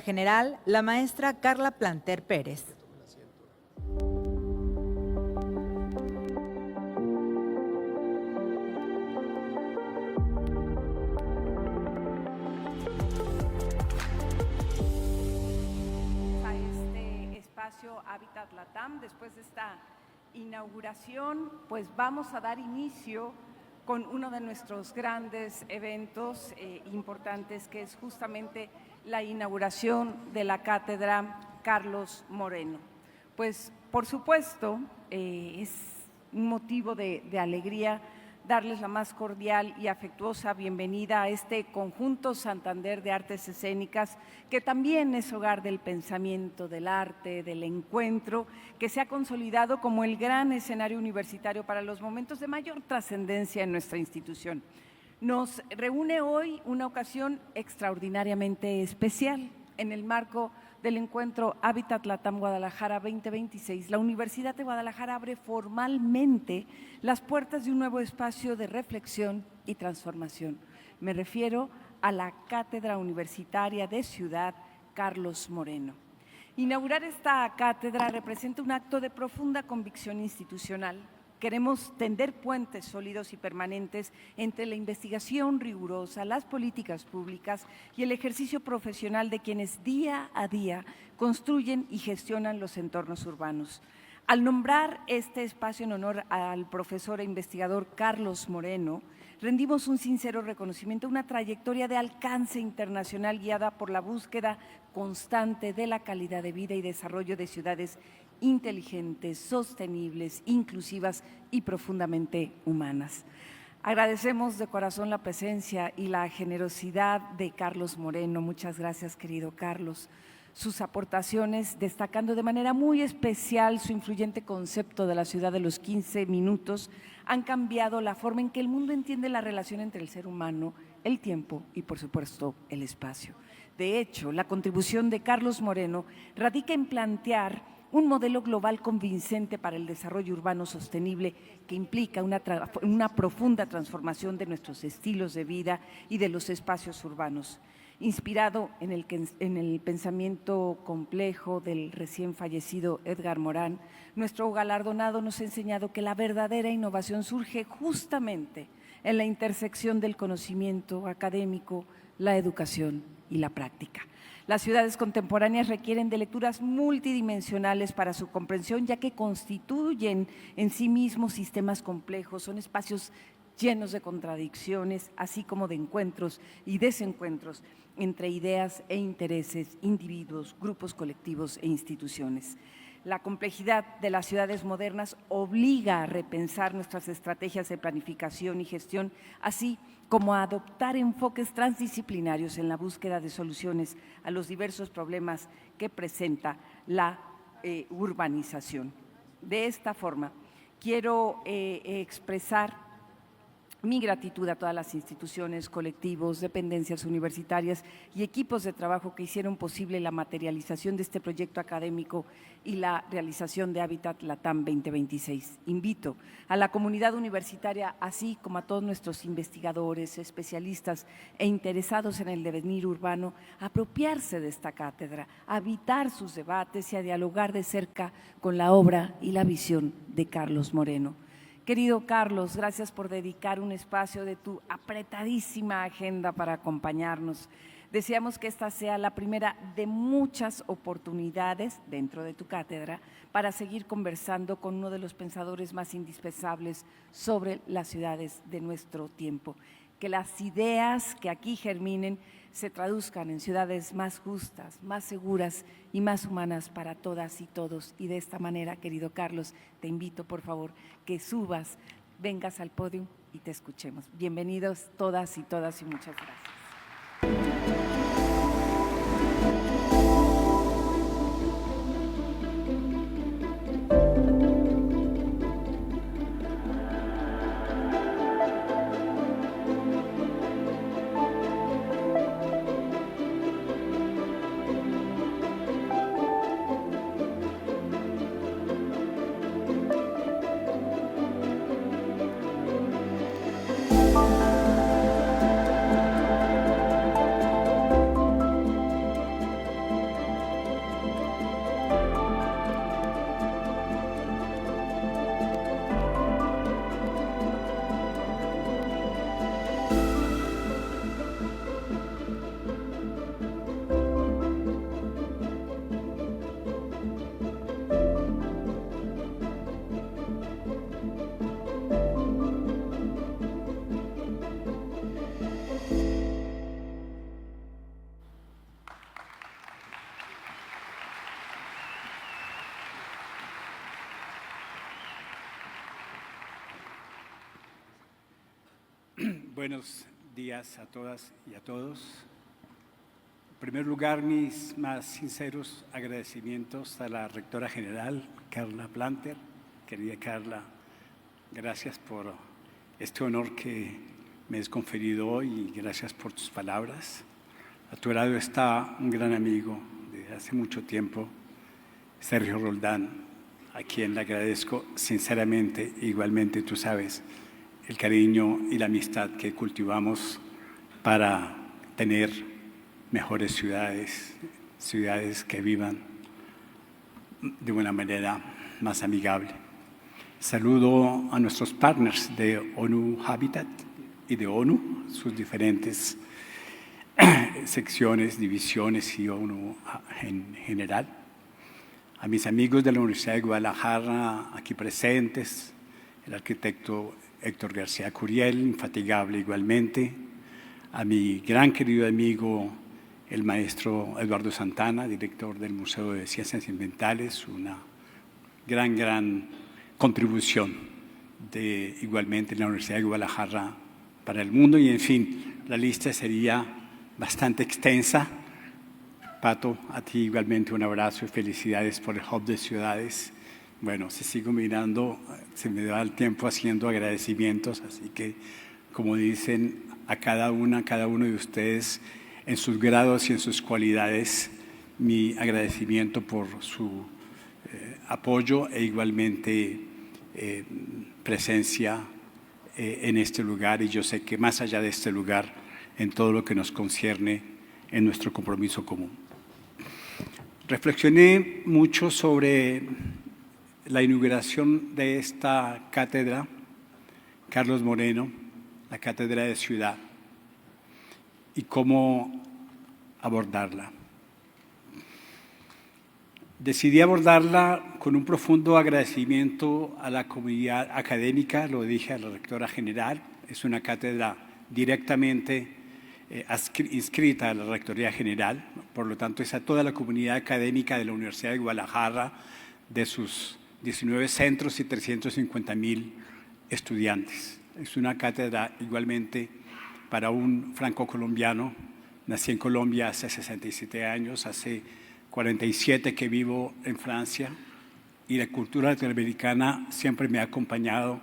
General, la maestra Carla Planter Pérez. A este espacio Hábitat Latam, después de esta inauguración, pues vamos a dar inicio con uno de nuestros grandes eventos importantes, que es justamente la inauguración de la Cátedra Carlos Moreno. Pues, por supuesto, es un motivo de alegría darles la más cordial y afectuosa bienvenida a este conjunto Santander de Artes Escénicas, que también es hogar del pensamiento, del arte, del encuentro, que se ha consolidado como el gran escenario universitario para los momentos de mayor trascendencia en nuestra institución. Nos reúne hoy una ocasión extraordinariamente especial. En el marco del encuentro Hábitat Latam Guadalajara 2026, la Universidad de Guadalajara abre formalmente las puertas de un nuevo espacio de reflexión y transformación. Me refiero a la Cátedra Universitaria de Ciudad Carlos Moreno. Inaugurar esta cátedra representa un acto de profunda convicción institucional. Queremos tender puentes sólidos y permanentes entre la investigación rigurosa, las políticas públicas y el ejercicio profesional de quienes día a día construyen y gestionan los entornos urbanos. Al nombrar este espacio en honor al profesor e investigador Carlos Moreno, rendimos un sincero reconocimiento a una trayectoria de alcance internacional guiada por la búsqueda constante de la calidad de vida y desarrollo de ciudades inteligentes, sostenibles, inclusivas y profundamente humanas. Agradecemos de corazón la presencia y la generosidad de Carlos Moreno. Muchas gracias, querido Carlos. Sus aportaciones, destacando de manera muy especial su influyente concepto de la ciudad de los 15 minutos, han cambiado la forma en que el mundo entiende la relación entre el ser humano, el tiempo y, por supuesto, el espacio. De hecho, la contribución de Carlos Moreno radica en plantear un modelo global convincente para el desarrollo urbano sostenible que implica una profunda transformación de nuestros estilos de vida y de los espacios urbanos. Inspirado en el pensamiento complejo del recién fallecido Edgar Morán, nuestro galardonado nos ha enseñado que la verdadera innovación surge justamente en la intersección del conocimiento académico, la educación y la práctica. Las ciudades contemporáneas requieren de lecturas multidimensionales para su comprensión, ya que constituyen en sí mismos sistemas complejos, son espacios llenos de contradicciones, así como de encuentros y desencuentros entre ideas e intereses, individuos, grupos colectivos e instituciones. La complejidad de las ciudades modernas obliga a repensar nuestras estrategias de planificación y gestión, así como a adoptar enfoques transdisciplinarios en la búsqueda de soluciones a los diversos problemas que presenta la urbanización. De esta forma, quiero expresar mi gratitud a todas las instituciones, colectivos, dependencias universitarias y equipos de trabajo que hicieron posible la materialización de este proyecto académico y la realización de Hábitat Latam 2026. Invito a la comunidad universitaria, así como a todos nuestros investigadores, especialistas e interesados en el devenir urbano, a apropiarse de esta cátedra, a habitar sus debates y a dialogar de cerca con la obra y la visión de Carlos Moreno. Querido Carlos, gracias por dedicar un espacio de tu apretadísima agenda para acompañarnos. Deseamos que esta sea la primera de muchas oportunidades dentro de tu cátedra para seguir conversando con uno de los pensadores más indispensables sobre las ciudades de nuestro tiempo. Que las ideas que aquí germinen se traduzcan en ciudades más justas, más seguras y más humanas para todas y todos. Y de esta manera, querido Carlos, te invito, por favor, que subas, vengas al podio y te escuchemos. Bienvenidos todas y muchas gracias. Buenos días a todas y a todos. En primer lugar, mis más sinceros agradecimientos a la rectora general, Carla Planter. Querida Carla, gracias por este honor que me has conferido hoy y gracias por tus palabras. A tu lado está un gran amigo de hace mucho tiempo, Sergio Roldán, a quien le agradezco sinceramente, igualmente tú sabes, el cariño y la amistad que cultivamos para tener mejores ciudades, ciudades que vivan de una manera más amigable. Saludo a nuestros partners de ONU Habitat y de ONU, sus diferentes secciones, divisiones y ONU en general. A mis amigos de la Universidad de Guadalajara aquí presentes, el arquitecto Héctor García Curiel, infatigable igualmente, a mi gran querido amigo, el maestro Eduardo Santana, director del Museo de Ciencias Ambientales, una gran contribución de igualmente la Universidad de Guadalajara para el mundo y en fin, la lista sería bastante extensa. Pato, a ti igualmente un abrazo y felicidades por el Hub de Ciudades. Bueno, si sigo mirando, se me da el tiempo haciendo agradecimientos, así que, como dicen, a cada uno de ustedes, en sus grados y en sus cualidades, mi agradecimiento por su apoyo e igualmente presencia en este lugar. Y yo sé que más allá de este lugar, en todo lo que nos concierne en nuestro compromiso común. Reflexioné mucho sobre la inauguración de esta cátedra, Carlos Moreno, la Cátedra de Ciudad, y cómo abordarla. Decidí abordarla con un profundo agradecimiento a la comunidad académica, lo dije a la rectora general, es una cátedra directamente inscrita a la Rectoría General, por lo tanto es a toda la comunidad académica de la Universidad de Guadalajara, de sus 19 centros y 350,000 estudiantes. Es una cátedra igualmente para un franco-colombiano. Nací en Colombia hace 67 años, hace 47 que vivo en Francia y la cultura latinoamericana siempre me ha acompañado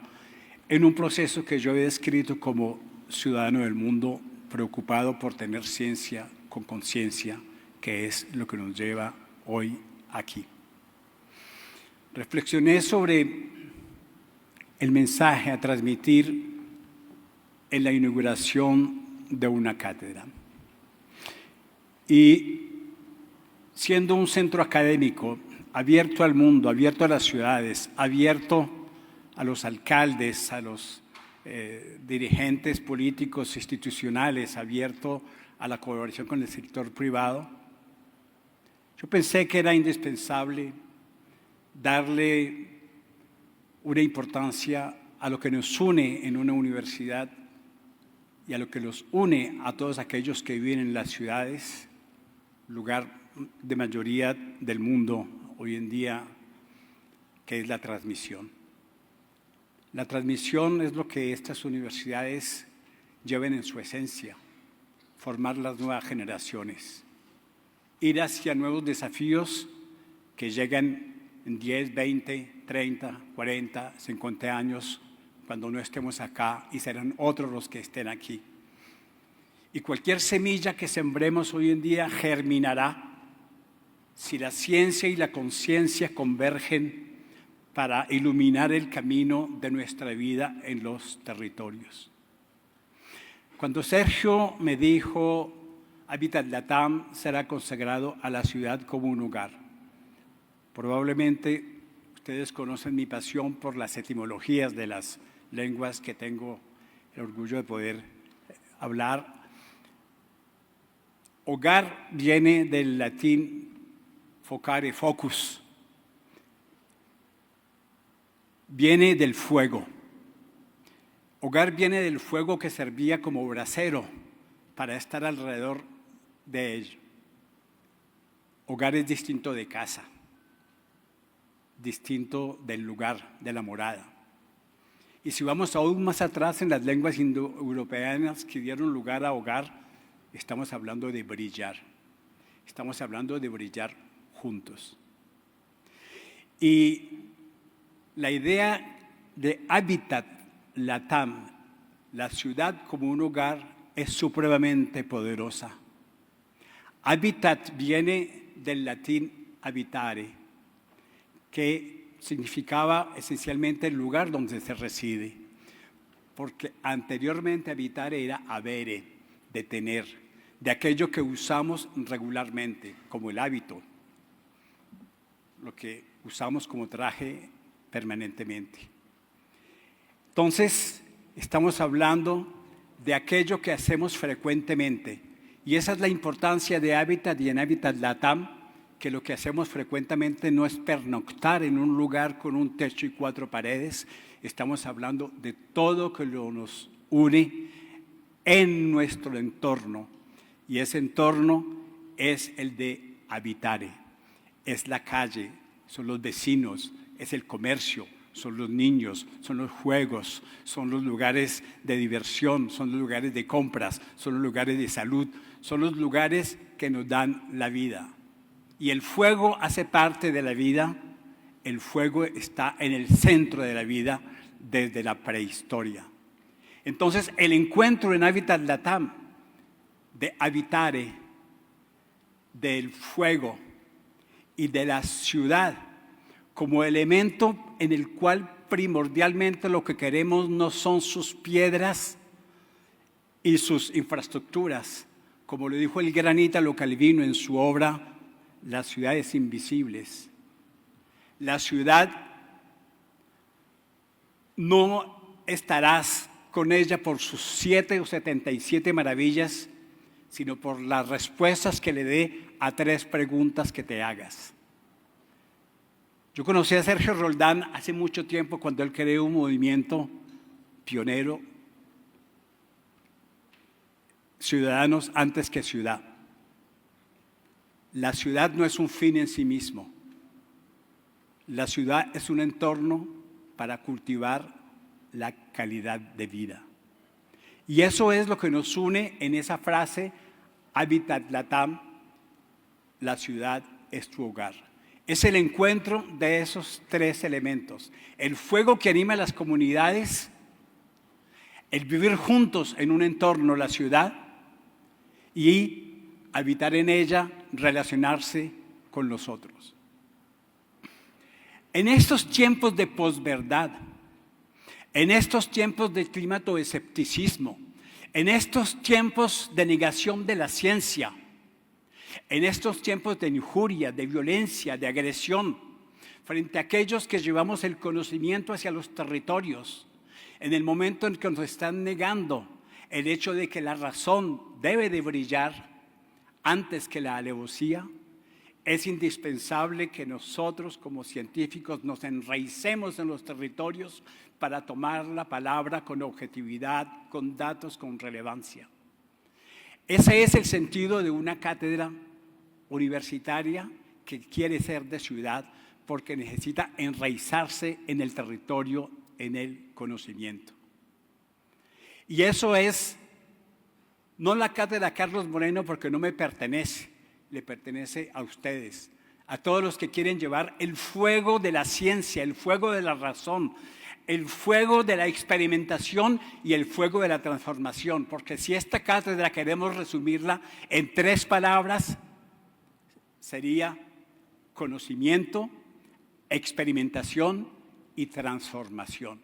en un proceso que yo he descrito como ciudadano del mundo preocupado por tener ciencia con conciencia, que es lo que nos lleva hoy aquí. Reflexioné sobre el mensaje a transmitir en la inauguración de una cátedra. Y siendo un centro académico abierto al mundo, abierto a las ciudades, abierto a los alcaldes, a los dirigentes políticos, institucionales, abierto a la colaboración con el sector privado, yo pensé que era indispensable darle una importancia a lo que nos une en una universidad y a lo que los une a todos aquellos que viven en las ciudades, lugar de mayoría del mundo hoy en día, que es la transmisión. La transmisión es lo que estas universidades llevan en su esencia, formar las nuevas generaciones, ir hacia nuevos desafíos que llegan en 10, 20, 30, 40, 50 años, cuando no estemos acá y serán otros los que estén aquí. Y cualquier semilla que sembremos hoy en día germinará si la ciencia y la conciencia convergen para iluminar el camino de nuestra vida en los territorios. Cuando Sergio me dijo, Habitat Latam será consagrado a la ciudad como un hogar, probablemente ustedes conocen mi pasión por las etimologías de las lenguas que tengo el orgullo de poder hablar. Hogar viene del latín focare, focus. Viene del fuego. Hogar viene del fuego que servía como brasero para estar alrededor de ello. Hogar es distinto de casa, distinto del lugar, de la morada. Y si vamos aún más atrás en las lenguas indoeuropeas que dieron lugar a hogar, estamos hablando de brillar. Estamos hablando de brillar juntos. Y la idea de Habitat Latam, la ciudad como un hogar, es supremamente poderosa. Habitat viene del latín habitare, que significaba esencialmente el lugar donde se reside, porque anteriormente habitar era habere, de tener, de aquello que usamos regularmente, como el hábito, lo que usamos como traje permanentemente. Entonces, estamos hablando de aquello que hacemos frecuentemente, y esa es la importancia de Habitat y en Habitat Latam, que lo que hacemos frecuentemente no es pernoctar en un lugar con un techo y 4 paredes, estamos hablando de todo que nos une en nuestro entorno, y ese entorno es el de habitare, es la calle, son los vecinos, es el comercio, son los niños, son los juegos, son los lugares de diversión, son los lugares de compras, son los lugares de salud, son los lugares que nos dan la vida. Y el fuego hace parte de la vida, el fuego está en el centro de la vida desde la prehistoria. Entonces, el encuentro en Habitat Latam de habitare, del fuego y de la ciudad como elemento en el cual primordialmente lo que queremos no son sus piedras y sus infraestructuras, como lo dijo el gran Italo Calvino en su obra Las ciudades invisibles. La ciudad no estarás con ella por sus 7 o 77 maravillas, sino por las respuestas que le dé a 3 preguntas que te hagas. Yo conocí a Sergio Roldán hace mucho tiempo cuando él creó un movimiento pionero, Ciudadanos antes que ciudad. La ciudad no es un fin en sí mismo. La ciudad es un entorno para cultivar la calidad de vida. Y eso es lo que nos une en esa frase, Habitat Latam, la ciudad es tu hogar. Es el encuentro de esos 3 elementos. El fuego que anima a las comunidades, el vivir juntos en un entorno, la ciudad, y habitar en ella, relacionarse con los otros. En estos tiempos de posverdad, en estos tiempos de climatoescepticismo, en estos tiempos de negación de la ciencia, en estos tiempos de injuria, de violencia, de agresión, frente a aquellos que llevamos el conocimiento hacia los territorios, en el momento en que nos están negando el hecho de que la razón debe de brillar antes que la alevosía, es indispensable que nosotros como científicos nos enraicemos en los territorios para tomar la palabra con objetividad, con datos, con relevancia. Ese es el sentido de una cátedra universitaria que quiere ser de ciudad porque necesita enraizarse en el territorio, en el conocimiento. Y eso es no la cátedra Carlos Moreno porque no me pertenece, le pertenece a ustedes, a todos los que quieren llevar el fuego de la ciencia, el fuego de la razón, el fuego de la experimentación y el fuego de la transformación, porque si esta cátedra queremos resumirla en 3 palabras, sería conocimiento, experimentación y transformación.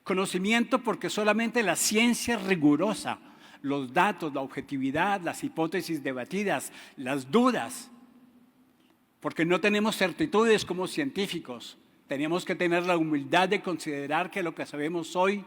Conocimiento porque solamente la ciencia rigurosa, los datos, la objetividad, las hipótesis debatidas, las dudas, porque no tenemos certitudes como científicos. Tenemos que tener la humildad de considerar que lo que sabemos hoy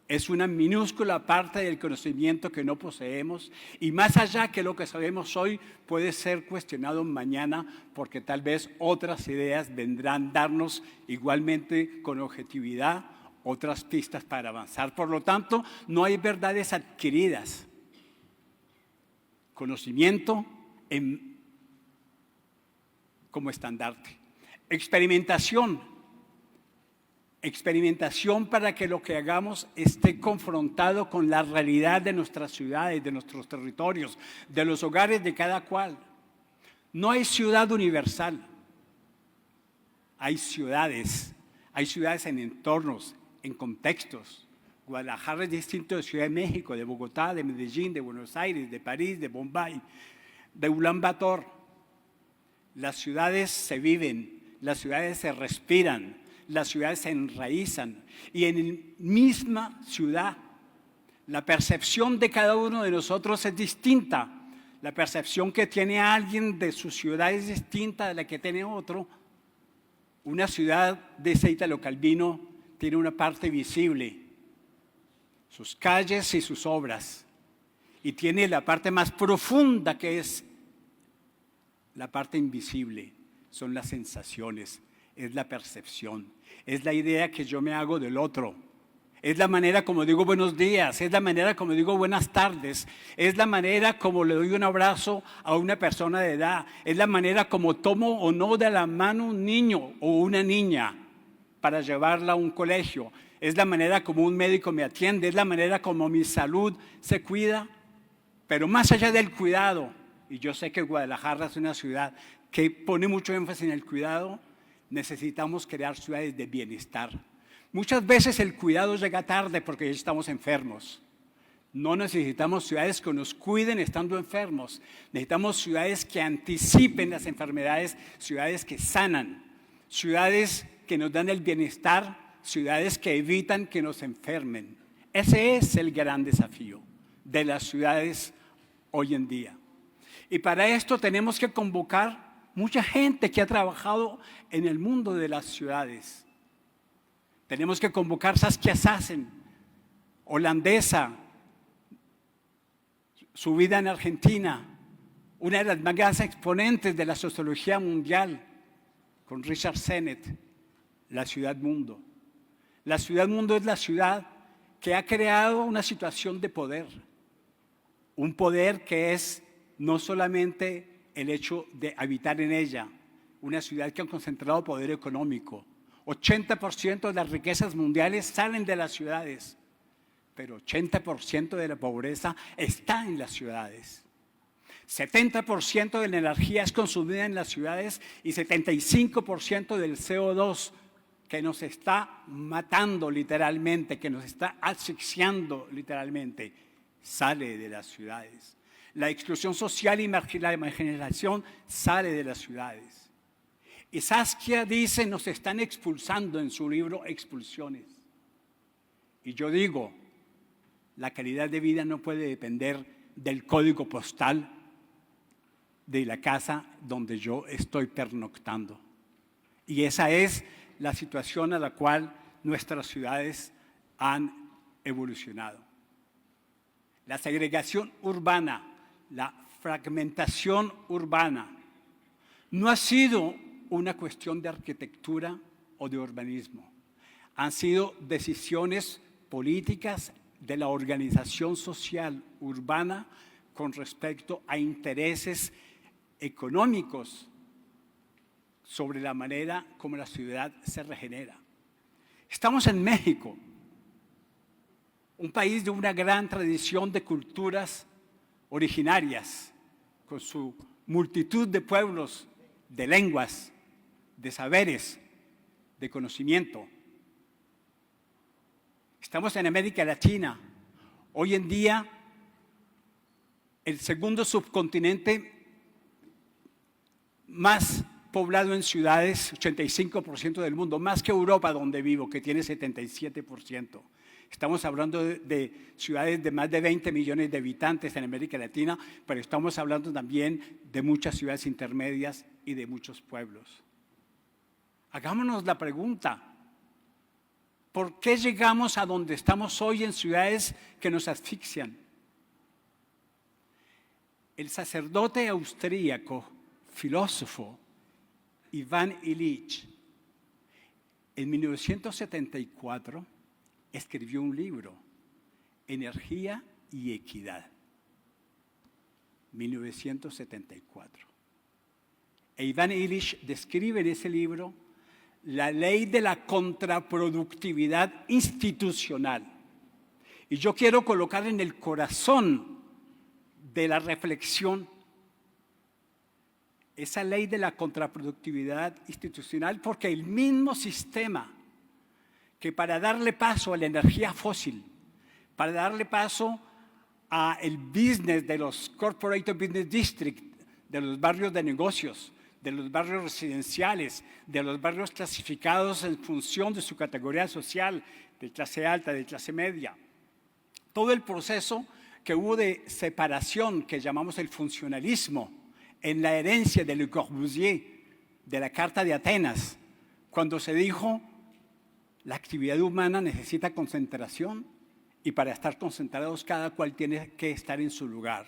es una minúscula parte del conocimiento que no poseemos y más allá que lo que sabemos hoy puede ser cuestionado mañana porque tal vez otras ideas vendrán a darnos igualmente con objetividad otras pistas para avanzar. Por lo tanto, no hay verdades adquiridas. Conocimiento como estandarte. Experimentación. experimentación para que lo que hagamos esté confrontado con la realidad de nuestras ciudades, de nuestros territorios, de los hogares de cada cual. No hay ciudad universal, hay ciudades en entornos, en contextos. Guadalajara es distinto de Ciudad de México, de Bogotá, de Medellín, de Buenos Aires, de París, de Bombay, de Ulan Bator. Las ciudades se viven, las ciudades se respiran, las ciudades se enraizan y en la misma ciudad la percepción de cada uno de nosotros es distinta. La percepción que tiene alguien de su ciudad es distinta de la que tiene otro. Una ciudad de ese Italo Calvino tiene una parte visible, sus calles y sus obras, y tiene la parte más profunda que es la parte invisible, son las sensaciones, es la percepción, es la idea que yo me hago del otro, es la manera como digo buenos días, es la manera como digo buenas tardes, es la manera como le doy un abrazo a una persona de edad, es la manera como tomo o no de la mano un niño o una niña para llevarla a un colegio, es la manera como un médico me atiende, es la manera como mi salud se cuida, pero más allá del cuidado, y yo sé que Guadalajara es una ciudad que pone mucho énfasis en el cuidado, necesitamos crear ciudades de bienestar. Muchas veces el cuidado llega tarde porque ya estamos enfermos. No necesitamos ciudades que nos cuiden estando enfermos. Necesitamos ciudades que anticipen las enfermedades, ciudades que sanan, ciudades que nos dan el bienestar, ciudades que evitan que nos enfermen. Ese es el gran desafío de las ciudades hoy en día. Y para esto tenemos que convocar mucha gente que ha trabajado en el mundo de las ciudades. Tenemos que convocar Saskia Sassen, holandesa, su vida en Argentina, una de las más grandes exponentes de la sociología mundial, con Richard Sennett, la ciudad mundo. La ciudad mundo es la ciudad que ha creado una situación de poder, un poder que es no solamente el hecho de habitar en ella, una ciudad que ha concentrado poder económico. 80% de las riquezas mundiales salen de las ciudades, pero 80% de la pobreza está en las ciudades. 70% de la energía es consumida en las ciudades y 75% del CO2 que nos está matando literalmente, que nos está asfixiando literalmente, sale de las ciudades. La exclusión social y la marginalización sale de las ciudades. Y Saskia dice, nos están expulsando en su libro Expulsiones. Y yo digo, la calidad de vida no puede depender del código postal de la casa donde yo estoy pernoctando. Y esa es la situación a la cual nuestras ciudades han evolucionado. La segregación urbana, la fragmentación urbana, no ha sido una cuestión de arquitectura o de urbanismo. Han sido decisiones políticas de la organización social urbana con respecto a intereses económicos sobre la manera como la ciudad se regenera. Estamos en México, un país de una gran tradición de culturas originarias, con su multitud de pueblos, de lenguas, de saberes, de conocimiento. Estamos en América Latina, hoy en día el segundo subcontinente más poblado en ciudades, 85% del mundo, más que Europa donde vivo, que tiene 77%. Estamos hablando de ciudades de más de 20 millones de habitantes en América Latina, pero estamos hablando también de muchas ciudades intermedias y de muchos pueblos. Hagámonos la pregunta, ¿por qué llegamos a donde estamos hoy en ciudades que nos asfixian? El sacerdote austríaco, filósofo, Iván Illich, en 1974 escribió un libro, Energía y Equidad, 1974. E Iván Illich describe en ese libro la ley de la contraproductividad institucional. Y yo quiero colocar en el corazón de la reflexión esa ley de la contraproductividad institucional, porque el mismo sistema que para darle paso a la energía fósil, para darle paso al business de los corporate business district, de los barrios de negocios, de los barrios residenciales, de los barrios clasificados en función de su categoría social, de clase alta, de clase media. Todo el proceso que hubo de separación que llamamos el funcionalismo en la herencia de Le Corbusier, de la Carta de Atenas, cuando se dijo la actividad humana necesita concentración y para estar concentrados cada cual tiene que estar en su lugar.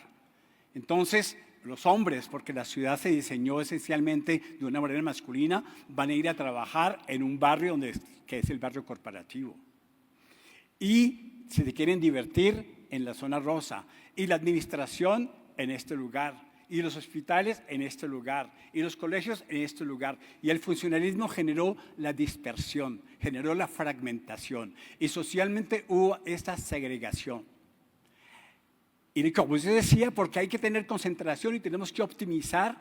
Entonces, los hombres, porque la ciudad se diseñó esencialmente de una manera masculina, van a ir a trabajar en un barrio que es el barrio corporativo. Y si se quieren divertir, en la zona rosa. Y la administración en este lugar. Y los hospitales en este lugar. Y los colegios en este lugar. Y el funcionalismo generó la dispersión, generó la fragmentación. Y socialmente hubo esta segregación. Y Le Corbusier decía, porque hay que tener concentración y tenemos que optimizar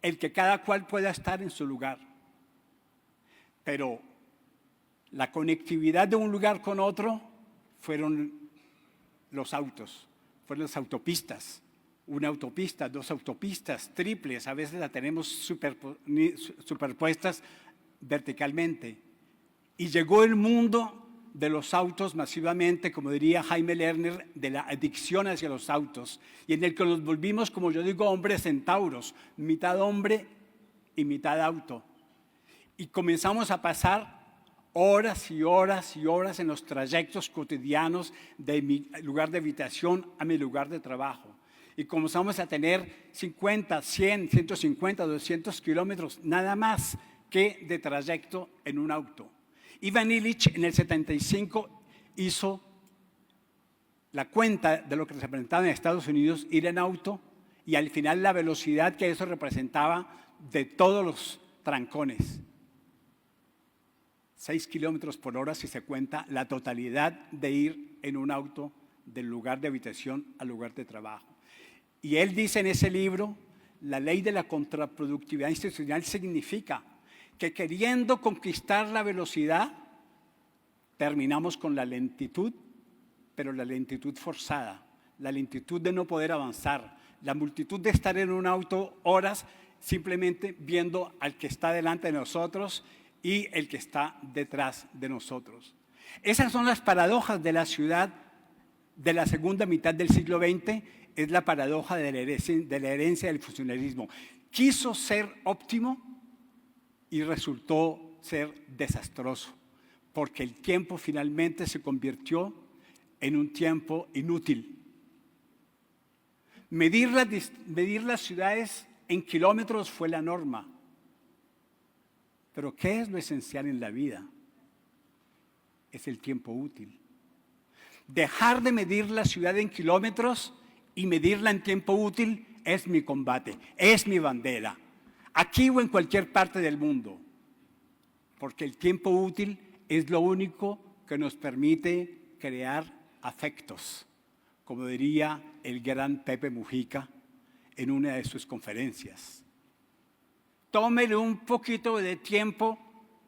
el que cada cual pueda estar en su lugar. Pero la conectividad de un lugar con otro fueron los autos, fueron las autopistas. Una autopista, dos autopistas, triples, a veces la tenemos superpuestas verticalmente. Y llegó el mundo de los autos masivamente, como diría Jaime Lerner, de la adicción hacia los autos, y en el que nos volvimos, como yo digo, hombres centauros, mitad hombre y mitad auto. Y comenzamos a pasar horas y horas y horas en los trayectos cotidianos de mi lugar de habitación a mi lugar de trabajo. Y comenzamos a tener 50, 100, 150, 200 kilómetros nada más que de trayecto en un auto. Ivan Illich en el 75 hizo la cuenta de lo que representaba en Estados Unidos ir en auto y al final la velocidad que eso representaba de todos los trancones. 6 kilómetros por hora si se cuenta la totalidad de ir en un auto del lugar de habitación al lugar de trabajo. Y él dice en ese libro, la ley de la contraproductividad institucional significa que queriendo conquistar la velocidad, terminamos con la lentitud, pero la lentitud forzada, la lentitud de no poder avanzar, la multitud de estar en un auto horas simplemente viendo al que está delante de nosotros y el que está detrás de nosotros. Esas son las paradojas de la ciudad de la segunda mitad del siglo XX, es la paradoja de la herencia del funcionalismo. Quiso ser óptimo y resultó ser desastroso, porque el tiempo finalmente se convirtió en un tiempo inútil. Medir las ciudades en kilómetros fue la norma. Pero ¿qué es lo esencial en la vida? Es el tiempo útil. Dejar de medir la ciudad en kilómetros y medirla en tiempo útil es mi combate, es mi bandera, aquí o en cualquier parte del mundo, porque el tiempo útil es lo único que nos permite crear afectos, como diría el gran Pepe Mujica en una de sus conferencias. Tómele un poquito de tiempo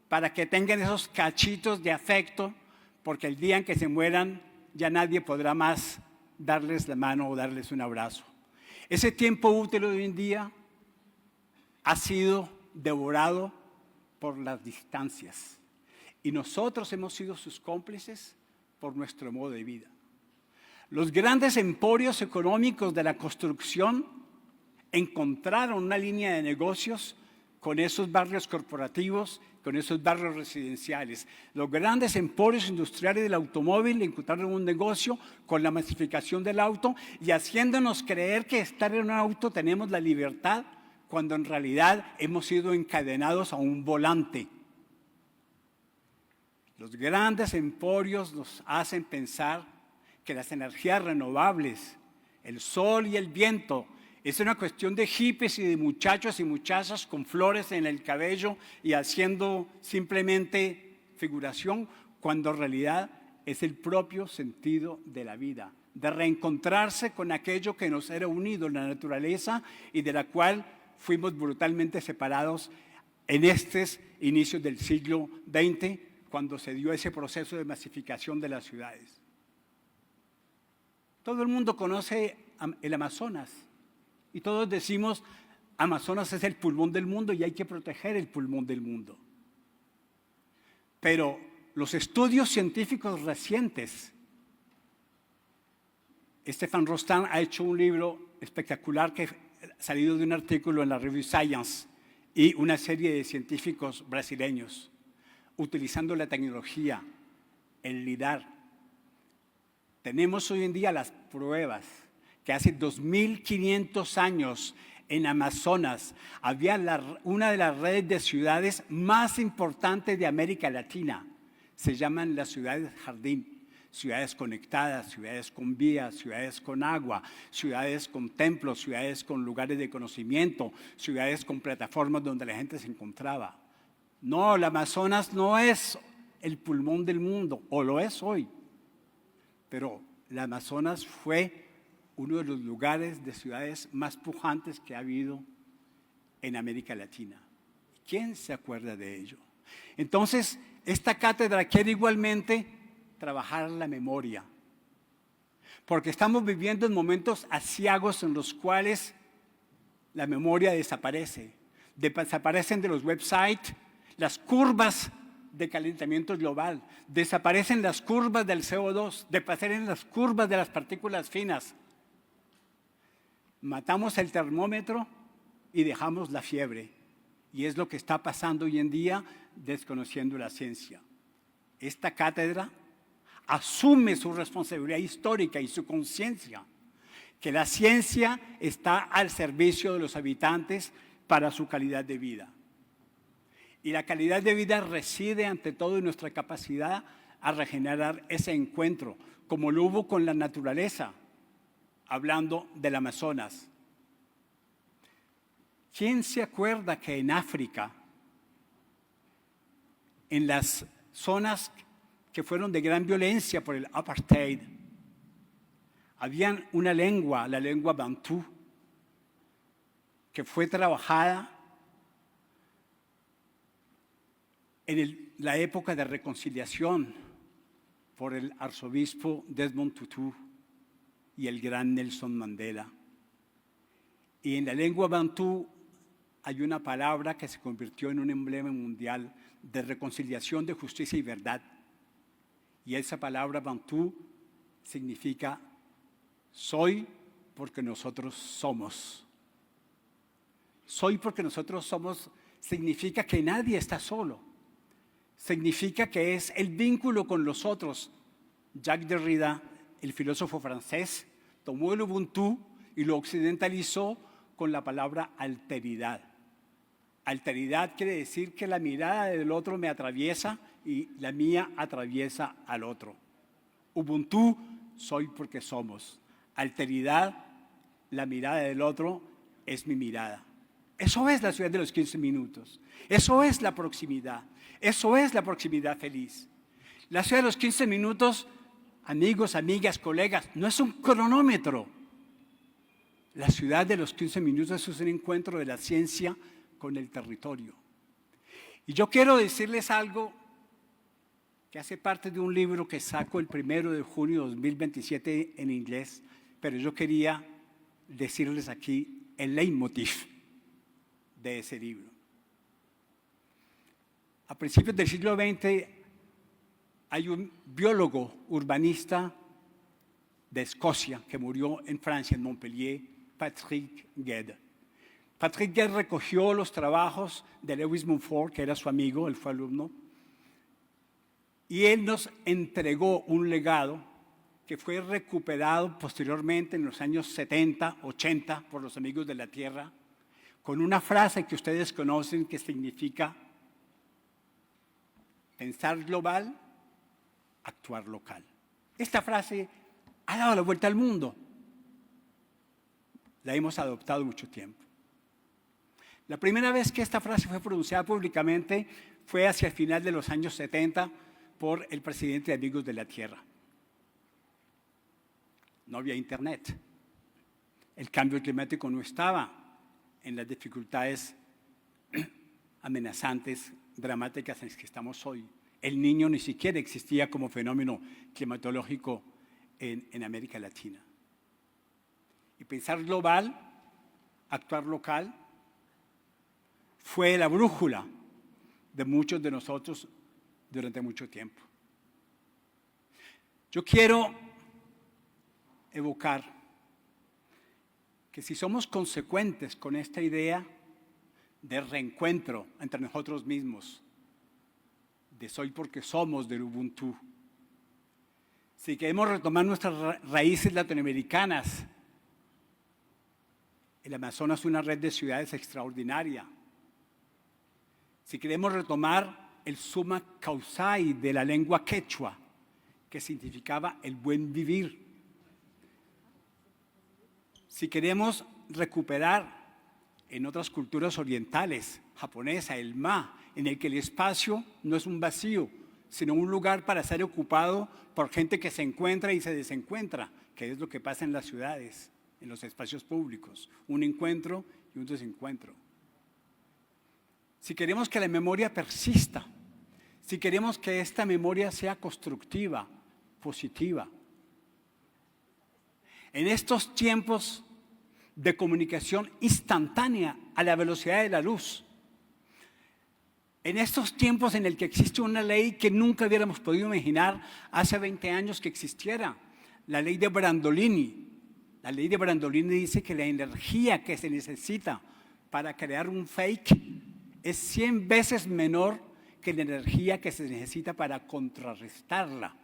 para que tengan esos cachitos de afecto, porque el día en que se mueran ya nadie podrá más darles la mano o darles un abrazo. Ese tiempo útil hoy en día ha sido devorado por las distancias y nosotros hemos sido sus cómplices por nuestro modo de vida. Los grandes emporios económicos de la construcción encontraron una línea de negocios con esos barrios corporativos, con esos barrios residenciales. Los grandes emporios industriales del automóvil encontraron un negocio con la masificación del auto y haciéndonos creer que estar en un auto tenemos la libertad, cuando en realidad hemos sido encadenados a un volante. Los grandes emporios nos hacen pensar que las energías renovables, el sol y el viento, Es una cuestión de hippies y de muchachos y muchachas con flores en el cabello y haciendo simplemente figuración, cuando en realidad es el propio sentido de la vida, de reencontrarse con aquello que nos era unido en la naturaleza y de la cual fuimos brutalmente separados en estos inicios del siglo XX, cuando se dio ese proceso de masificación de las ciudades. Todo el mundo conoce el Amazonas y todos decimos, Amazonas es el pulmón del mundo y hay que proteger el pulmón del mundo. Pero los estudios científicos recientes, Stefan Rostan ha hecho un libro espectacular que ha salido de un artículo en la revista Science y una serie de científicos brasileños utilizando la tecnología, el LIDAR. Tenemos hoy en día las pruebas que hace 2.500 años en Amazonas había una de las redes de ciudades más importantes de América Latina. Se llaman las ciudades jardín, ciudades conectadas, ciudades con vías, ciudades con agua, ciudades con templos, ciudades con lugares de conocimiento, ciudades con plataformas donde la gente se encontraba. No, el Amazonas no es el pulmón del mundo, o lo es hoy, pero el Amazonas fue uno de los lugares de ciudades más pujantes que ha habido en América Latina. ¿Quién se acuerda de ello? Entonces, esta cátedra quiere igualmente trabajar la memoria, porque estamos viviendo en momentos aciagos en los cuales la memoria desaparece. Desaparecen de los websites las curvas de calentamiento global, desaparecen las curvas del CO2, desaparecen las curvas de las partículas finas. Matamos el termómetro y dejamos la fiebre. Y es lo que está pasando hoy en día desconociendo la ciencia. Esta cátedra asume su responsabilidad histórica y su conciencia, que la ciencia está al servicio de los habitantes para su calidad de vida. Y la calidad de vida reside ante todo en nuestra capacidad a regenerar ese encuentro, como lo hubo con la naturaleza, hablando del Amazonas. ¿Quién se acuerda que en África, en las zonas que fueron de gran violencia por el apartheid, había una lengua, la lengua bantú, que fue trabajada en la época de reconciliación por el arzobispo Desmond Tutu y el gran Nelson Mandela? Y en la lengua bantú hay una palabra que se convirtió en un emblema mundial de reconciliación, de justicia y verdad. Y esa palabra bantú significa soy porque nosotros somos. Soy porque nosotros somos significa que nadie está solo. Significa que es el vínculo con los otros. Jacques Derrida, el filósofo francés, tomó el Ubuntu y lo occidentalizó con la palabra alteridad. Alteridad quiere decir que la mirada del otro me atraviesa y la mía atraviesa al otro. Ubuntu, soy porque somos. Alteridad, la mirada del otro es mi mirada. Eso es la ciudad de los 15 minutos. Eso es la proximidad. Eso es la proximidad feliz. La ciudad de los 15 minutos, amigos, amigas, colegas, no es un cronómetro. La ciudad de los 15 minutos es un encuentro de la ciencia con el territorio. Y yo quiero decirles algo que hace parte de un libro que saco el 1 de junio de 2027 en inglés, pero yo quería decirles aquí el leitmotiv de ese libro. A principios del siglo XX hay un biólogo urbanista de Escocia que murió en Francia, en Montpellier, Patrick Gued. Patrick Gued recogió los trabajos de Lewis Mumford, que era su amigo, él fue alumno, y él nos entregó un legado que fue recuperado posteriormente en los años 70, 80 por los Amigos de la Tierra, con una frase que ustedes conocen que significa pensar global, actuar local. Esta frase ha dado la vuelta al mundo. la hemos adoptado mucho tiempo. La primera vez que esta frase fue pronunciada públicamente fue hacia el final de los años 70 por el presidente de Amigos de la Tierra. No había internet. El cambio climático no estaba en las dificultades amenazantes, dramáticas en las que estamos hoy. El Niño ni siquiera existía como fenómeno climatológico en América Latina. Y pensar global, actuar local, fue la brújula de muchos de nosotros durante mucho tiempo. Yo quiero evocar que si somos consecuentes con esta idea de reencuentro entre nosotros mismos, de soy porque somos del Ubuntu, si queremos retomar nuestras raíces latinoamericanas, el Amazonas es una red de ciudades extraordinaria. Si queremos retomar el summa causai de la lengua quechua, que significaba el buen vivir. Si queremos recuperar en otras culturas orientales, japonesa, el ma, en el que el espacio no es un vacío, sino un lugar para ser ocupado por gente que se encuentra y se desencuentra, que es lo que pasa en las ciudades, en los espacios públicos, un encuentro y un desencuentro. Si queremos que la memoria persista, si queremos que esta memoria sea constructiva, positiva, en estos tiempos de comunicación instantánea a la velocidad de la luz, en estos tiempos en el que existe una ley que nunca hubiéramos podido imaginar hace 20 años que existiera, la ley de Brandolini. La ley de Brandolini dice que la energía que se necesita para crear un fake es 100 veces menor que la energía que se necesita para contrarrestarla.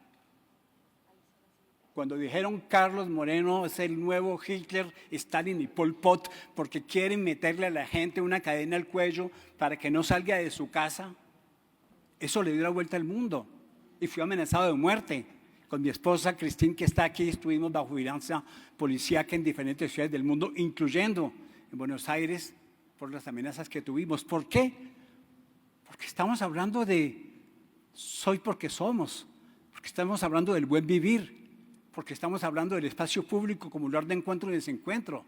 Cuando dijeron Carlos Moreno es el nuevo Hitler, Stalin y Pol Pot porque quieren meterle a la gente una cadena al cuello para que no salga de su casa, eso le dio la vuelta al mundo y fue amenazado de muerte. Con mi esposa Cristín, que está aquí, estuvimos bajo vigilancia policíaca en diferentes ciudades del mundo, incluyendo en Buenos Aires, por las amenazas que tuvimos. ¿Por qué? Porque estamos hablando de soy porque somos, porque estamos hablando del buen vivir, porque estamos hablando del espacio público como lugar de encuentro y desencuentro,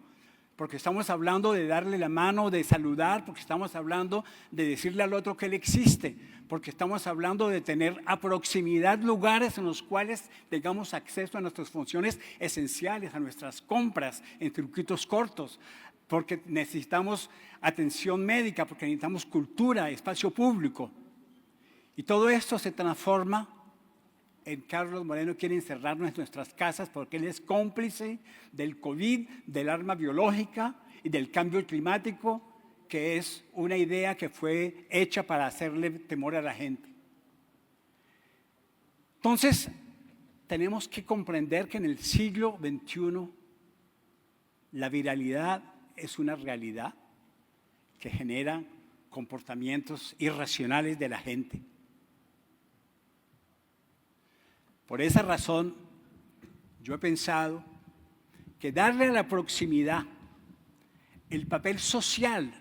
porque estamos hablando de darle la mano, de saludar, porque estamos hablando de decirle al otro que él existe, porque estamos hablando de tener a proximidad lugares en los cuales tengamos acceso a nuestras funciones esenciales, a nuestras compras en circuitos cortos, porque necesitamos atención médica, porque necesitamos cultura, espacio público. Y todo esto se transforma en Carlos Moreno quiere encerrarnos en nuestras casas porque él es cómplice del COVID, del arma biológica y del cambio climático, que es una idea que fue hecha para hacerle temor a la gente. Entonces, tenemos que comprender que en el siglo XXI la viralidad es una realidad que genera comportamientos irracionales de la gente. Por esa razón, yo he pensado que darle a la proximidad el papel social,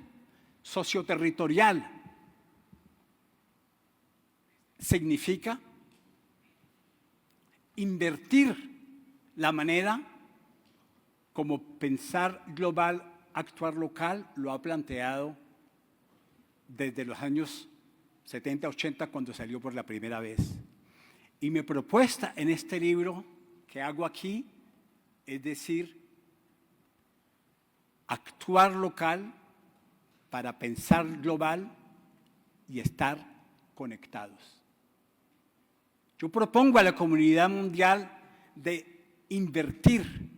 socioterritorial, significa invertir la manera como pensar global, actuar local, lo ha planteado desde los años 70, 80, cuando salió por la primera vez. Y mi propuesta en este libro que hago aquí es decir, actuar local para pensar global y estar conectados. Yo propongo a la comunidad mundial de invertir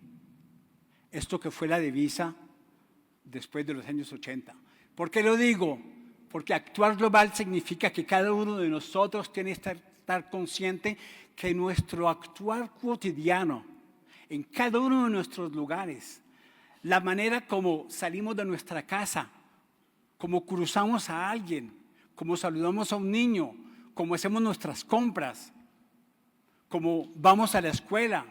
esto que fue la divisa después de los años 80. ¿Por qué lo digo? Porque actuar global significa que cada uno de nosotros tiene que estar consciente que nuestro actuar cotidiano, en cada uno de nuestros lugares, la manera como salimos de nuestra casa, como cruzamos a alguien, como saludamos a un niño, como hacemos nuestras compras, como vamos a la escuela,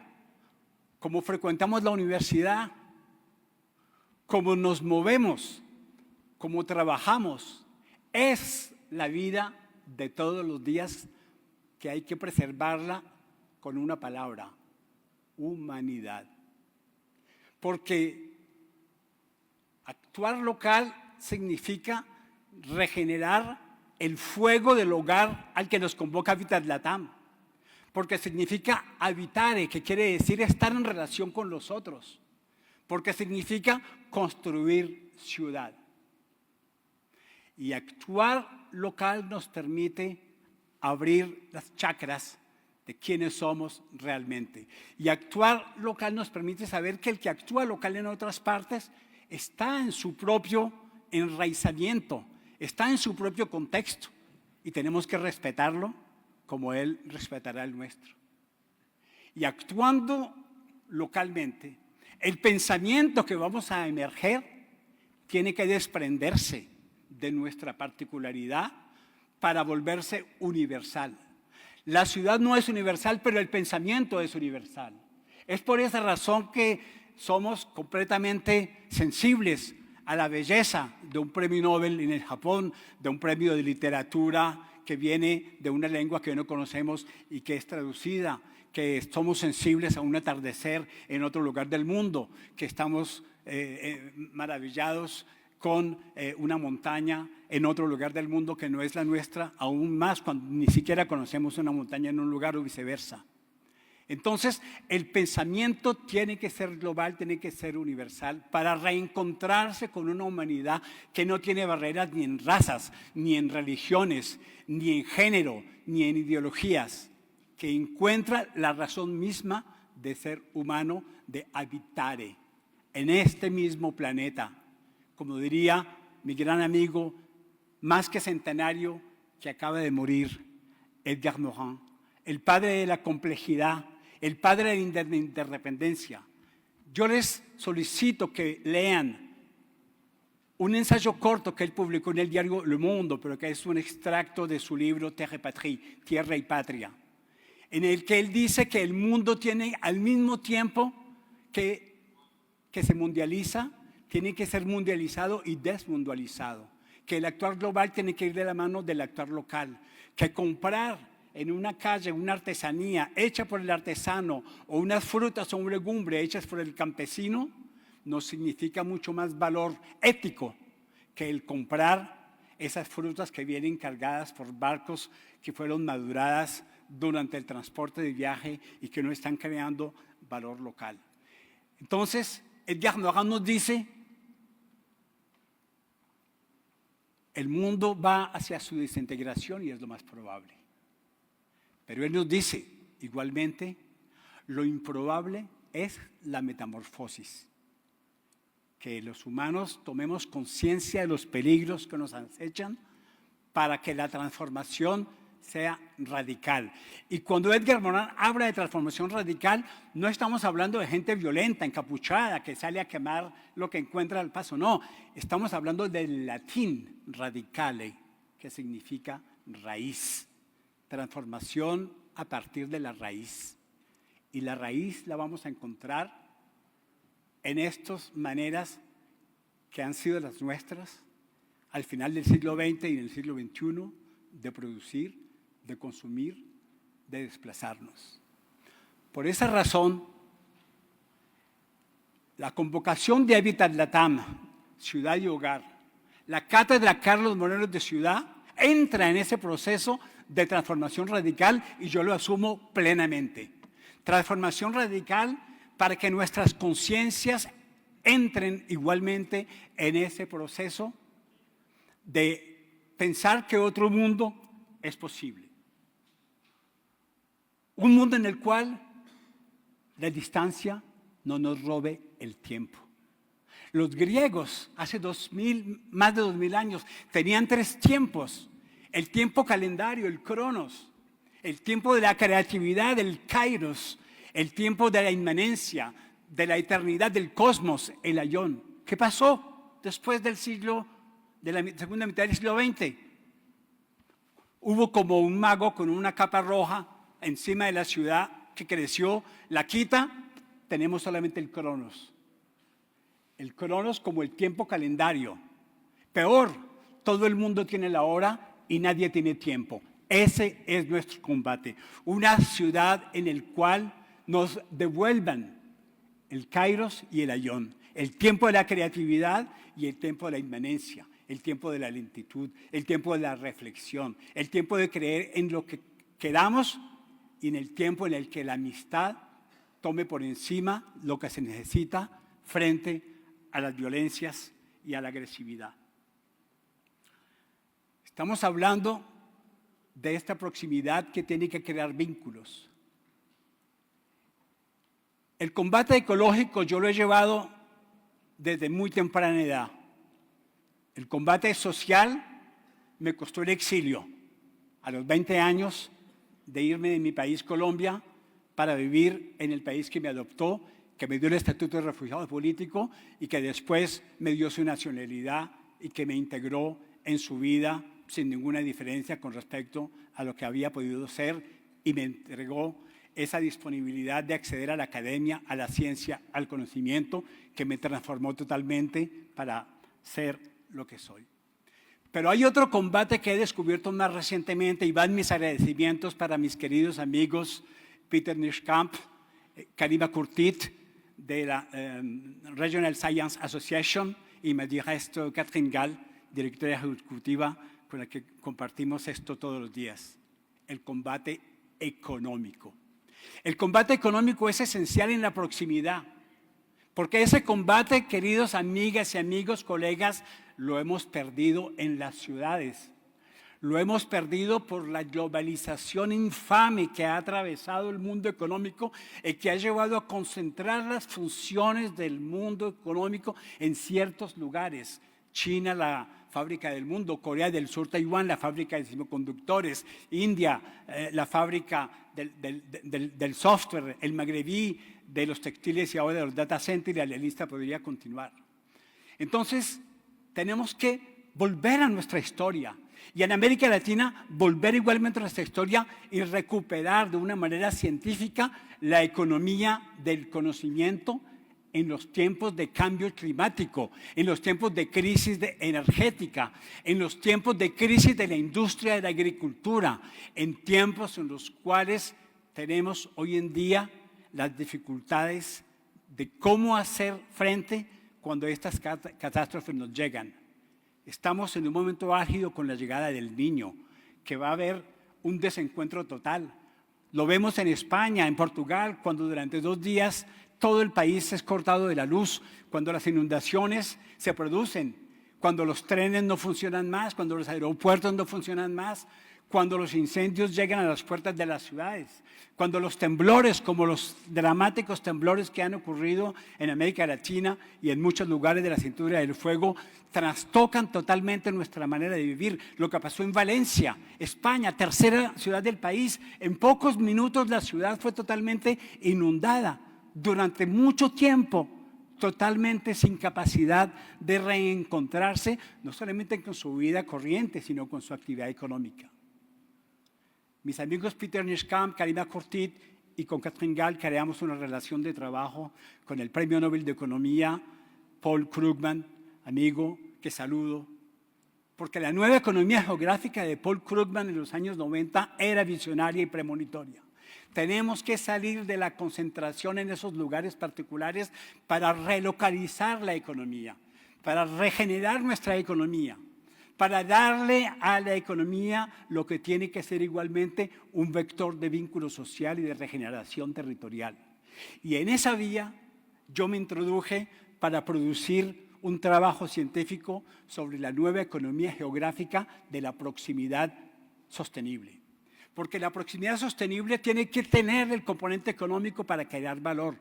como frecuentamos la universidad, cómo nos movemos, cómo trabajamos, es la vida de todos los días que hay que preservarla con una palabra: humanidad. Porque actuar local significa regenerar el fuego del hogar al que nos convoca Habitat Latam. Porque significa habitare, que quiere decir estar en relación con los otros. Porque significa construir ciudad. Y actuar local nos permite abrir las chakras de quiénes somos realmente. Y actuar local nos permite saber que el que actúa local en otras partes está en su propio enraizamiento, está en su propio contexto y tenemos que respetarlo como él respetará el nuestro. Y actuando localmente, el pensamiento que vamos a emerger tiene que desprenderse de nuestra particularidad para volverse universal. La ciudad no es universal, pero el pensamiento es universal. Es por esa razón que somos completamente sensibles a la belleza de un premio Nobel en el Japón, de un premio de literatura que viene de una lengua que no conocemos y que es traducida, que somos sensibles a un atardecer en otro lugar del mundo, que estamos maravillados con una montaña en otro lugar del mundo que no es la nuestra, aún más cuando ni siquiera conocemos una montaña en un lugar o viceversa. Entonces, el pensamiento tiene que ser global, tiene que ser universal para reencontrarse con una humanidad que no tiene barreras ni en razas, ni en religiones, ni en género, ni en ideologías, que encuentra la razón misma de ser humano, de habitare en este mismo planeta. Como diría mi gran amigo, más que centenario, que acaba de morir, Edgar Morin, el padre de la complejidad, el padre de la interdependencia. Yo les solicito que lean un ensayo corto que él publicó en el diario Le Monde, pero que es un extracto de su libro Terre et Patrie, Tierra y Patria, en el que él dice que el mundo tiene al mismo tiempo que se mundializa, tiene que ser mundializado y desmundializado, que el actuar global tiene que ir de la mano del actuar local, que comprar en una calle una artesanía hecha por el artesano o unas frutas o una legumbre hechas por el campesino nos significa mucho más valor ético que el comprar esas frutas que vienen cargadas por barcos que fueron maduradas durante el transporte de viaje y que no están creando valor local. Entonces, Edgar Morin nos dice: el mundo va hacia su desintegración y es lo más probable. Pero él nos dice, igualmente, lo improbable es la metamorfosis. Que los humanos tomemos conciencia de los peligros que nos acechan para que la transformación sea radical. Y cuando Edgar Morin habla de transformación radical, no estamos hablando de gente violenta, encapuchada, que sale a quemar lo que encuentra al paso. No, estamos hablando del latín radicale, que significa raíz. Transformación a partir de la raíz. Y la raíz la vamos a encontrar en estas maneras que han sido las nuestras al final del siglo XX y en el siglo XXI de producir, de consumir, de desplazarnos. Por esa razón, la convocación de Habitat Latam, Ciudad y Hogar, la cátedra Carlos Morelos de Ciudad, entra en ese proceso de transformación radical y yo lo asumo plenamente. Transformación radical para que nuestras conciencias entren igualmente en ese proceso de pensar que otro mundo es posible. Un mundo en el cual la distancia no nos robe el tiempo. Los griegos, hace más de 2000 años, tenían 3 tiempos. El tiempo calendario, el cronos, el tiempo de la creatividad, el kairos, el tiempo de la inmanencia, de la eternidad del cosmos, el aion. ¿Qué pasó después del siglo, de la segunda mitad del siglo XX? Hubo como un mago con una capa roja encima de la ciudad que creció, la quita, tenemos solamente el cronos. el cronos como el tiempo calendario. Peor, todo el mundo tiene la hora y nadie tiene tiempo. Ese es nuestro combate. Una ciudad en la cual nos devuelvan el kairos y el ayón, el tiempo de la creatividad y el tiempo de la inmanencia, el tiempo de la lentitud, el tiempo de la reflexión, el tiempo de creer en lo que queramos y en el tiempo en el que la amistad tome por encima lo que se necesita frente a las violencias y a la agresividad. Estamos hablando de esta proximidad que tiene que crear vínculos. El combate ecológico yo lo he llevado desde muy temprana edad. El combate social me costó el exilio a los 20 años de irme de mi país, Colombia, para vivir en el país que me adoptó, que me dio el estatuto de refugiado político y que después me dio su nacionalidad y que me integró en su vida sin ninguna diferencia con respecto a lo que había podido ser y me entregó esa disponibilidad de acceder a la academia, a la ciencia, al conocimiento, que me transformó totalmente para ser lo que soy. Pero hay otro combate que he descubierto más recientemente y van mis agradecimientos para mis queridos amigos Peter Nijkamp, Karima Curtit de la Regional Science Association y Marie Catherine Gall, directora ejecutiva con la que compartimos esto todos los días. El combate económico. El combate económico es esencial en la proximidad, porque ese combate, queridos amigas y amigos, colegas, lo hemos perdido en las ciudades. Lo hemos perdido por la globalización infame que ha atravesado el mundo económico y que ha llevado a concentrar las funciones del mundo económico en ciertos lugares. China, la fábrica del mundo; Corea del Sur, Taiwán, la fábrica de semiconductores; India, la fábrica del software; el magrebí de los textiles y ahora de los data centers, y la lista podría continuar. Entonces, tenemos que volver a nuestra historia y en América Latina volver igualmente a nuestra historia y recuperar de una manera científica la economía del conocimiento en los tiempos de cambio climático, en los tiempos de crisis energética, en los tiempos de crisis de la industria de la agricultura, en tiempos en los cuales tenemos hoy en día las dificultades de cómo hacer frente cuando estas catástrofes nos llegan. Estamos en un momento álgido con la llegada del Niño, que va a haber un desencuentro total. Lo vemos en España, en Portugal, cuando durante 2 días todo el país es cortado de la luz, cuando las inundaciones se producen, cuando los trenes no funcionan más, cuando los aeropuertos no funcionan más, cuando los incendios llegan a las puertas de las ciudades, cuando los temblores, como los dramáticos temblores que han ocurrido en América Latina y en muchos lugares de la cintura del fuego, trastocan totalmente nuestra manera de vivir. Lo que pasó en Valencia, España, tercera ciudad del país, en pocos minutos la ciudad fue totalmente inundada, durante mucho tiempo, totalmente sin capacidad de reencontrarse, no solamente con su vida corriente, sino con su actividad económica. Mis amigos Peter Nijkamp, Karima Curtit y con Catherine Gall creamos una relación de trabajo con el Premio Nobel de Economía, Paul Krugman, amigo que saludo, porque la nueva economía geográfica de Paul Krugman en los años 90 era visionaria y premonitoria. Tenemos que salir de la concentración en esos lugares particulares para relocalizar la economía, para regenerar nuestra economía, para darle a la economía lo que tiene que ser igualmente un vector de vínculo social y de regeneración territorial. Y en esa vía yo me introduje para producir un trabajo científico sobre la nueva economía geográfica de la proximidad sostenible. Porque la proximidad sostenible tiene que tener el componente económico para crear valor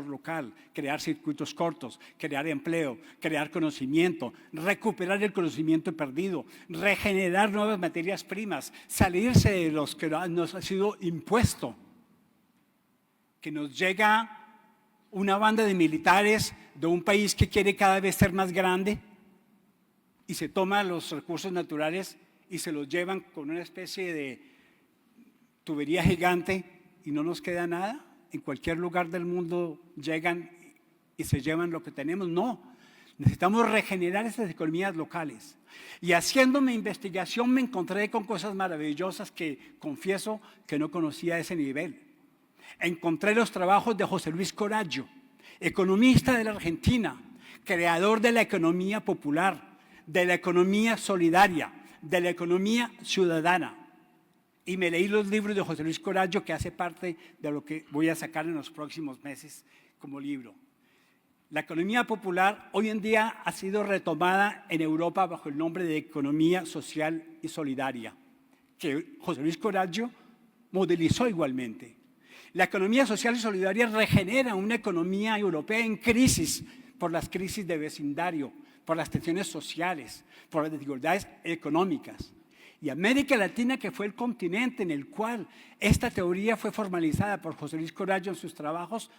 local, crear circuitos cortos, crear empleo, crear conocimiento, recuperar el conocimiento perdido, regenerar nuevas materias primas, salirse de los que nos ha sido impuesto. Que nos llega una banda de militares de un país que quiere cada vez ser más grande y se toma los recursos naturales y se los llevan con una especie de tubería gigante y no nos queda nada. En cualquier lugar del mundo llegan y se llevan lo que tenemos. No, necesitamos regenerar esas economías locales. Y haciendo mi investigación me encontré con cosas maravillosas que confieso que no conocía a ese nivel. Encontré los trabajos de José Luis Coraggio, economista de la Argentina, creador de la economía popular, de la economía solidaria, de la economía ciudadana. Y me leí los libros de José Luis Coraggio, que hace parte de lo que voy a sacar en los próximos meses como libro. La economía popular hoy en día ha sido retomada en Europa bajo el nombre de economía social y solidaria, que José Luis Coraggio modelizó igualmente. La economía social y solidaria regenera una economía europea en crisis por las crisis de vecindario, por las tensiones sociales, por las desigualdades económicas. Y América Latina, que fue el continente en el cual esta teoría fue formalizada por José Luis Coraggio en sus trabajos,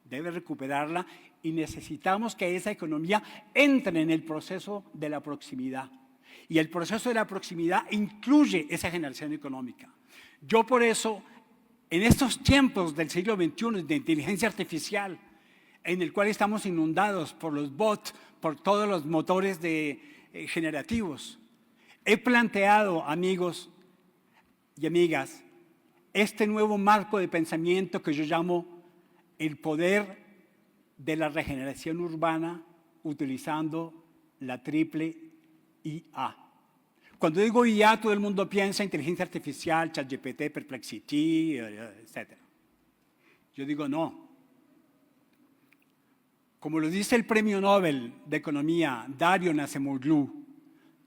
debe recuperarla y necesitamos que esa economía entre en el proceso de la proximidad. Y el proceso de la proximidad incluye esa generación económica. Yo por eso, en estos tiempos del siglo XXI de inteligencia artificial, en el cual estamos inundados por los bots, por todos los motores generativos, he planteado, amigos y amigas, este nuevo marco de pensamiento que yo llamo el poder de la regeneración urbana utilizando la triple IA. Cuando digo IA, todo el mundo piensa inteligencia artificial, ChatGPT, Perplexity, etc. Yo digo no. Como lo dice el premio Nobel de Economía, Dario Acemoglu,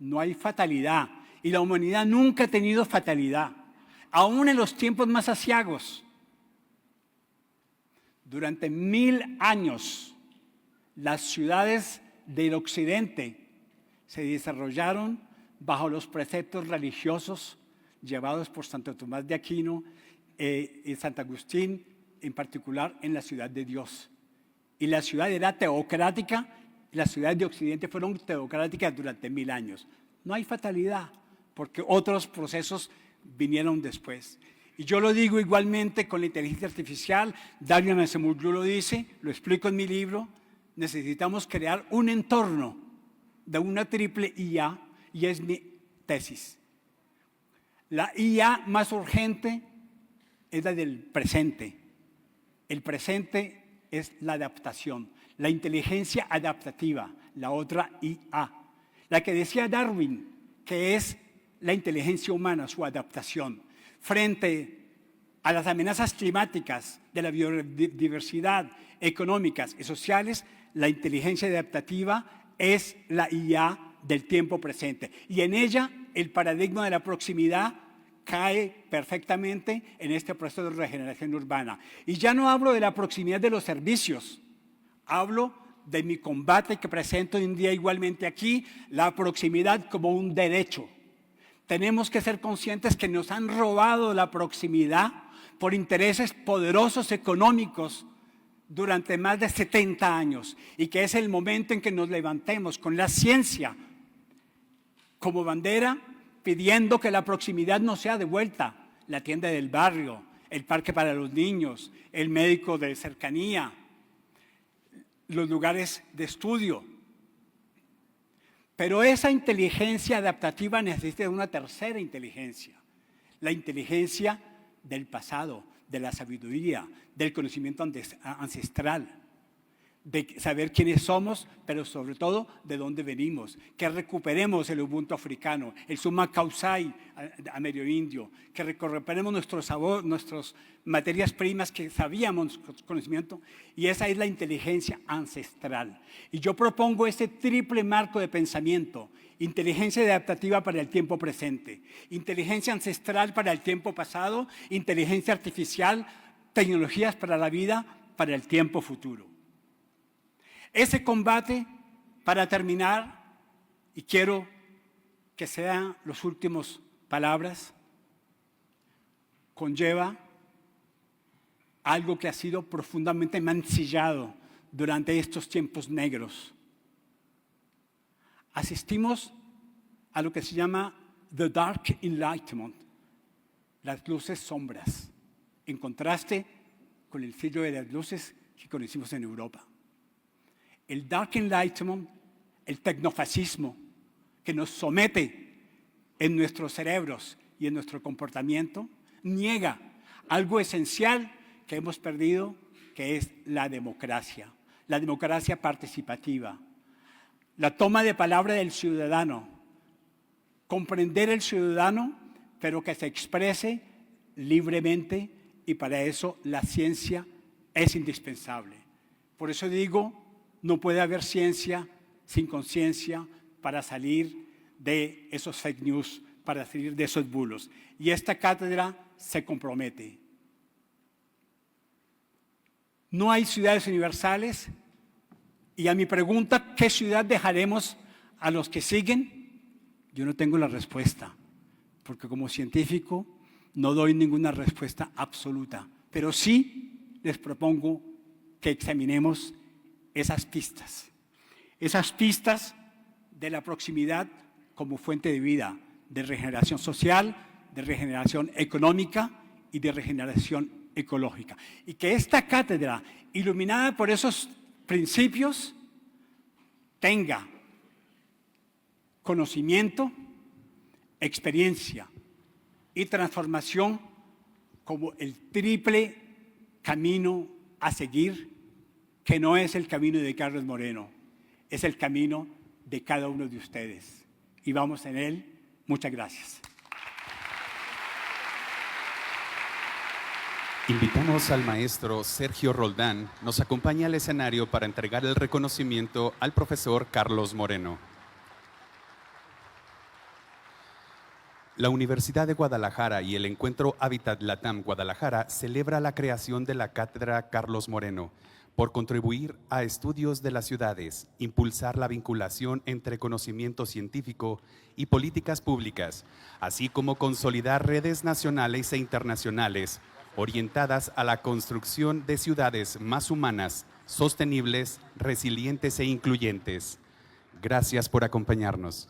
no hay fatalidad y la humanidad nunca ha tenido fatalidad, aún en los tiempos más aciagos. Durante 1000 años, las ciudades del occidente se desarrollaron bajo los preceptos religiosos llevados por Santo Tomás de Aquino y Santo Agustín, en particular en la ciudad de Dios. Y la ciudad era teocrática, las ciudades de Occidente fueron teocráticas durante 1000 años. No hay fatalidad, porque otros procesos vinieron después. Y yo lo digo igualmente con la inteligencia artificial, Dario Acemoglu lo dice, lo explico en mi libro, necesitamos crear un entorno de una triple IA, y es mi tesis. La IA más urgente es la del presente. El presente es la adaptación, la inteligencia adaptativa, la otra IA. La que decía Darwin, que es la inteligencia humana, su adaptación. Frente a las amenazas climáticas, de la biodiversidad, económicas y sociales, la inteligencia adaptativa es la IA del tiempo presente. Y en ella el paradigma de la proximidad cae perfectamente en este proceso de regeneración urbana. Y ya no hablo de la proximidad de los servicios, hablo de mi combate que presento hoy en día igualmente aquí, la proximidad como un derecho. Tenemos que ser conscientes que nos han robado la proximidad por intereses poderosos económicos durante más de 70 años y que es el momento en que nos levantemos con la ciencia como bandera, pidiendo que la proximidad no sea de vuelta, la tienda del barrio, el parque para los niños, el médico de cercanía, los lugares de estudio. Pero esa inteligencia adaptativa necesita una tercera inteligencia, la inteligencia del pasado, de la sabiduría, del conocimiento ancestral, de saber quiénes somos, pero sobre todo de dónde venimos, que recuperemos el Ubuntu africano, el Summa Causai amerindio, que recuperemos nuestro sabor, nuestras materias primas que sabíamos conocimiento, y esa es la inteligencia ancestral. Y yo propongo ese triple marco de pensamiento: inteligencia adaptativa para el tiempo presente, inteligencia ancestral para el tiempo pasado, inteligencia artificial, tecnologías para la vida, para el tiempo futuro. Ese combate, para terminar, y quiero que sean las últimas palabras, conlleva algo que ha sido profundamente mancillado durante estos tiempos negros. Asistimos a lo que se llama The Dark Enlightenment, las luces sombras, en contraste con el siglo de las luces que conocimos en Europa. el Dark Enlightenment, el tecnofascismo, que nos somete en nuestros cerebros y en nuestro comportamiento, niega algo esencial que hemos perdido, que es la democracia participativa, la toma de palabra del ciudadano, comprender el ciudadano, pero que se exprese libremente, y para eso la ciencia es indispensable. Por eso digo, no puede haber ciencia sin conciencia para salir de esos fake news, para salir de esos bulos. Y esta cátedra se compromete. No hay ciudades universales, y a mi pregunta, ¿qué ciudad dejaremos a los que siguen? Yo no tengo la respuesta, porque como científico no doy ninguna respuesta absoluta, pero sí les propongo que examinemos esas pistas de la proximidad como fuente de vida, de regeneración social, de regeneración económica y de regeneración ecológica. Y que esta cátedra, iluminada por esos principios, tenga conocimiento, experiencia y transformación como el triple camino a seguir, que no es el camino de Carlos Moreno, es el camino de cada uno de ustedes. Y vamos en él. Muchas gracias. Invitamos al maestro Sergio Roldán, nos acompaña al escenario para entregar el reconocimiento al profesor Carlos Moreno. La Universidad de Guadalajara y el Encuentro Hábitat LATAM Guadalajara celebra la creación de la Cátedra Carlos Moreno por contribuir a estudios de las ciudades, impulsar la vinculación entre conocimiento científico y políticas públicas, así como consolidar redes nacionales e internacionales orientadas a la construcción de ciudades más humanas, sostenibles, resilientes e incluyentes. Gracias por acompañarnos.